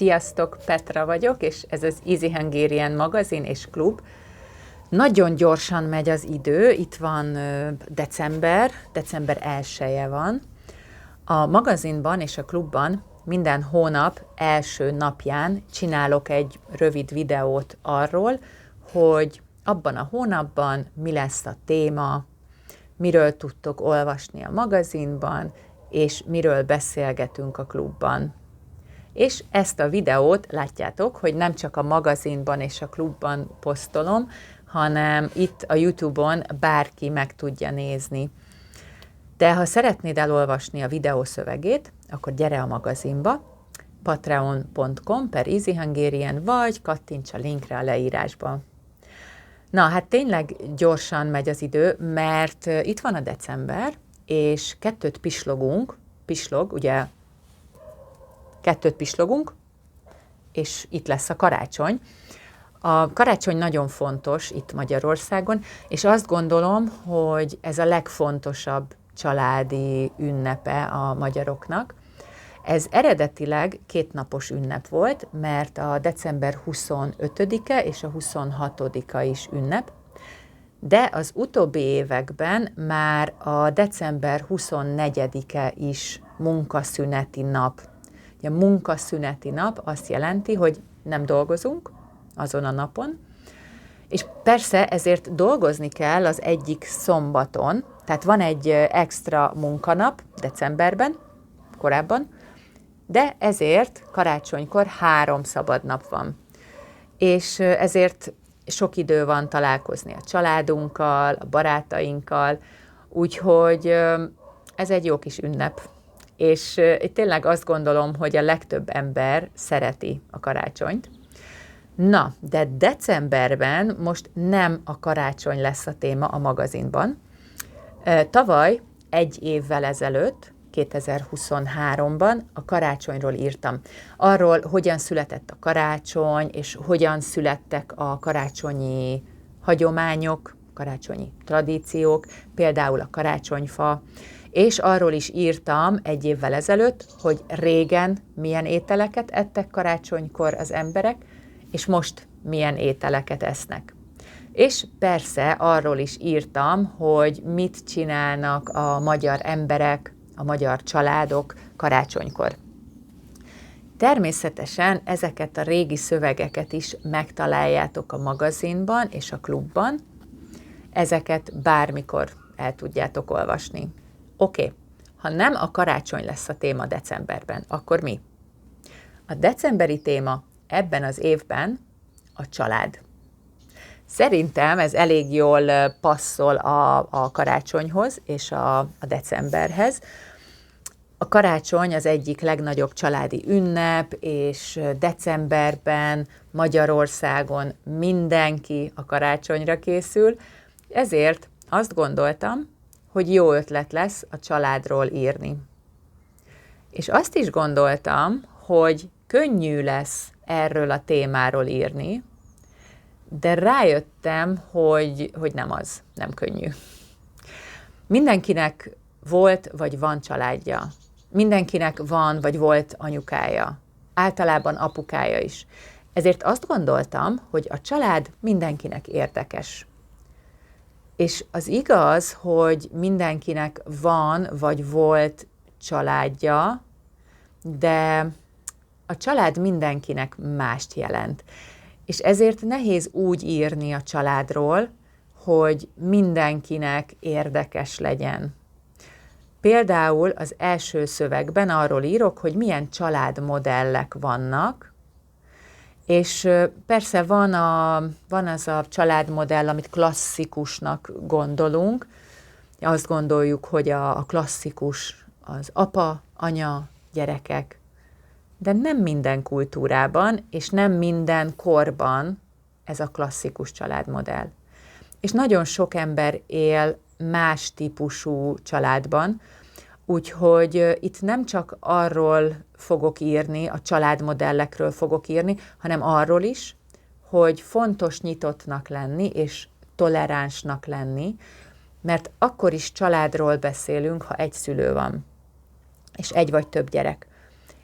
Sziasztok, Petra vagyok, és ez az Easy Hungarian magazin és klub. Nagyon gyorsan megy az idő, itt van december 1-e van. A magazinban és a klubban minden hónap első napján csinálok egy rövid videót arról, hogy abban a hónapban mi lesz a téma, miről tudtok olvasni a magazinban, és miről beszélgetünk a klubban. És ezt a videót látjátok, hogy nem csak a magazinban és a klubban posztolom, hanem itt a YouTube-on bárki meg tudja nézni. De ha szeretnéd elolvasni a videó szövegét, akkor gyere a magazinba, patreon.com/easyhungarian, vagy kattints a linkre a leírásban. Na, hát tényleg gyorsan megy az idő, mert itt van a december, és kettőt pislog, ugye, kettőt pislogunk, és itt lesz a karácsony. A karácsony nagyon fontos itt Magyarországon, és azt gondolom, hogy ez a legfontosabb családi ünnepe a magyaroknak. Ez eredetileg 2 napos ünnep volt, mert a december 25-e és a 26-a is ünnep, de az utóbbi években már a december 24-e is munkaszüneti nap. A munkaszüneti nap azt jelenti, hogy nem dolgozunk azon a napon, és persze ezért dolgozni kell az egyik szombaton, tehát van egy extra munkanap decemberben, korábban, de ezért karácsonykor 3 szabad nap van. És ezért sok idő van találkozni a családunkkal, a barátainkkal, úgyhogy ez egy jó kis ünnep. És itt tényleg azt gondolom, hogy a legtöbb ember szereti a karácsonyt. Na, de decemberben most nem a karácsony lesz a téma a magazinban. Tavaly 1 évvel ezelőtt, 2023-ban a karácsonyról írtam. Arról, hogyan született a karácsony, és hogyan születtek a karácsonyi hagyományok, karácsonyi tradíciók, például a karácsonyfa, és arról is írtam 1 évvel ezelőtt, hogy régen milyen ételeket ettek karácsonykor az emberek, és most milyen ételeket esznek. És persze arról is írtam, hogy mit csinálnak a magyar emberek, a magyar családok karácsonykor. Természetesen ezeket a régi szövegeket is megtaláljátok a magazinban és a klubban. Ezeket bármikor el tudjátok olvasni. Oké, ha nem a karácsony lesz a téma decemberben, akkor mi? A decemberi téma ebben az évben a család. Szerintem ez elég jól passzol a karácsonyhoz és a decemberhez. A karácsony az egyik legnagyobb családi ünnep, és decemberben Magyarországon mindenki a karácsonyra készül, ezért azt gondoltam, hogy jó ötlet lesz a családról írni. És azt is gondoltam, hogy könnyű lesz erről a témáról írni, de rájöttem, hogy nem könnyű. Mindenkinek volt vagy van családja. Mindenkinek van vagy volt anyukája. Általában apukája is. Ezért azt gondoltam, hogy a család mindenkinek érdekes. És az igaz, hogy mindenkinek van vagy volt családja, de a család mindenkinek mást jelent. És ezért nehéz úgy írni a családról, hogy mindenkinek érdekes legyen. Például az első szövegben arról írok, hogy milyen családmodellek vannak, és persze van az a családmodell, amit klasszikusnak gondolunk. Azt gondoljuk, hogy a klasszikus az apa, anya, gyerekek, de nem minden kultúrában, és nem minden korban ez a klasszikus családmodell. És nagyon sok ember él más típusú családban, úgyhogy itt nem csak arról fogok írni, a családmodellekről fogok írni, hanem arról is, hogy fontos nyitottnak lenni, és toleránsnak lenni, mert akkor is családról beszélünk, ha egy szülő van, és egy vagy több gyerek.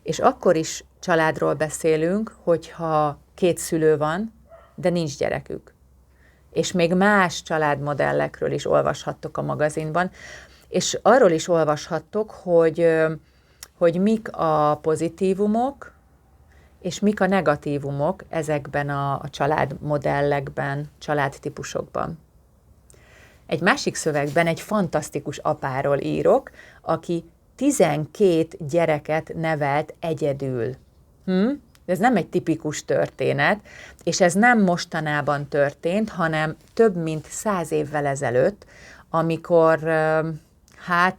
És akkor is családról beszélünk, hogyha 2 szülő van, de nincs gyerekük. És még más családmodellekről is olvashattok a magazinban, és arról is olvashattok, hogy mik a pozitívumok, és mik a negatívumok ezekben a családmodellekben, családtípusokban. Egy másik szövegben egy fantasztikus apáról írok, aki 12 gyereket nevelt egyedül. Ez nem egy tipikus történet, és ez nem mostanában történt, hanem több mint 100 évvel ezelőtt, amikor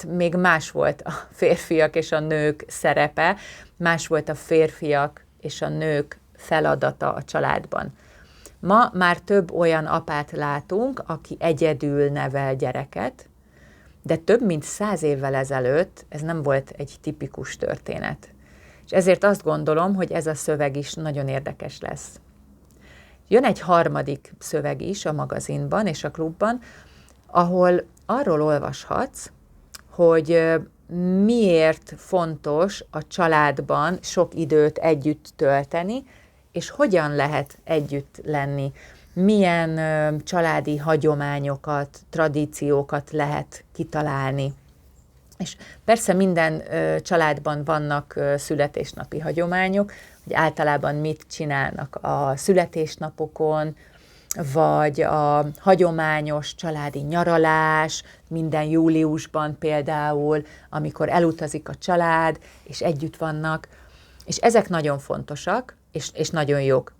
még más volt a férfiak és a nők szerepe, más volt a férfiak és a nők feladata a családban. Ma már több olyan apát látunk, aki egyedül nevel gyereket, de több mint 100 évvel ezelőtt ez nem volt egy tipikus történet. És ezért azt gondolom, hogy ez a szöveg is nagyon érdekes lesz. Jön egy harmadik szöveg is a magazinban és a klubban, ahol arról olvashatsz, hogy miért fontos a családban sok időt együtt tölteni, és hogyan lehet együtt lenni, milyen családi hagyományokat, tradíciókat lehet kitalálni. És persze minden családban vannak születésnapi hagyományok, hogy általában mit csinálnak a születésnapokon, vagy a hagyományos családi nyaralás, minden júliusban például, amikor elutazik a család, és együtt vannak, és ezek nagyon fontosak, és nagyon jók.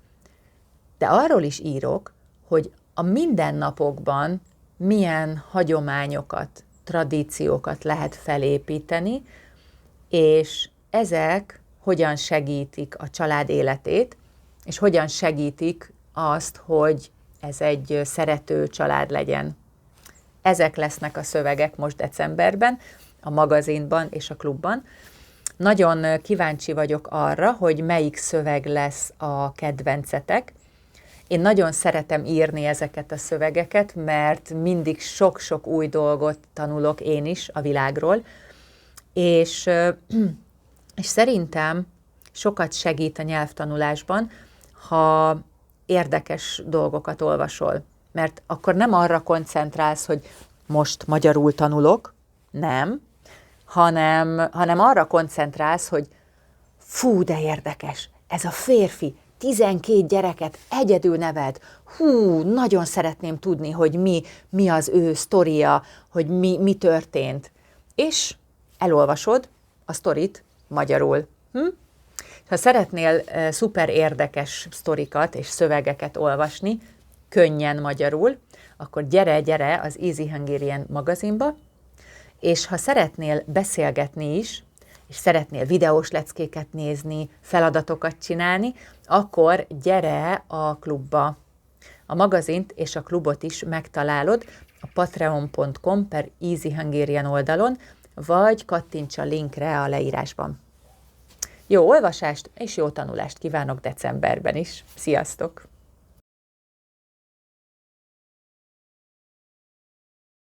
De arról is írok, hogy a mindennapokban milyen hagyományokat, tradíciókat lehet felépíteni, és ezek hogyan segítik a család életét, és hogyan segítik azt, hogy ez egy szerető család legyen. Ezek lesznek a szövegek most decemberben, a magazinban és a klubban. Nagyon kíváncsi vagyok arra, hogy melyik szöveg lesz a kedvencetek. Én nagyon szeretem írni ezeket a szövegeket, mert mindig sok-sok új dolgot tanulok én is a világról, és szerintem sokat segít a nyelvtanulásban, ha érdekes dolgokat olvasol. Mert akkor nem arra koncentrálsz, hogy most magyarul tanulok, nem, hanem arra koncentrálsz, hogy fú, de érdekes, ez a férfi 12 gyereket egyedül nevelt, nagyon szeretném tudni, hogy mi az ő sztoria, hogy mi történt. És elolvasod a sztorit magyarul. Ha szeretnél szuper érdekes sztorikat és szövegeket olvasni, könnyen magyarul, akkor gyere az Easy Hungarian magazinba, és ha szeretnél beszélgetni is, és szeretnél videós leckéket nézni, feladatokat csinálni, akkor gyere a klubba. A magazint és a klubot is megtalálod a patreon.com/Easy Hungarian oldalon, vagy kattints a linkre a leírásban. Jó olvasást és jó tanulást kívánok decemberben is. Sziasztok!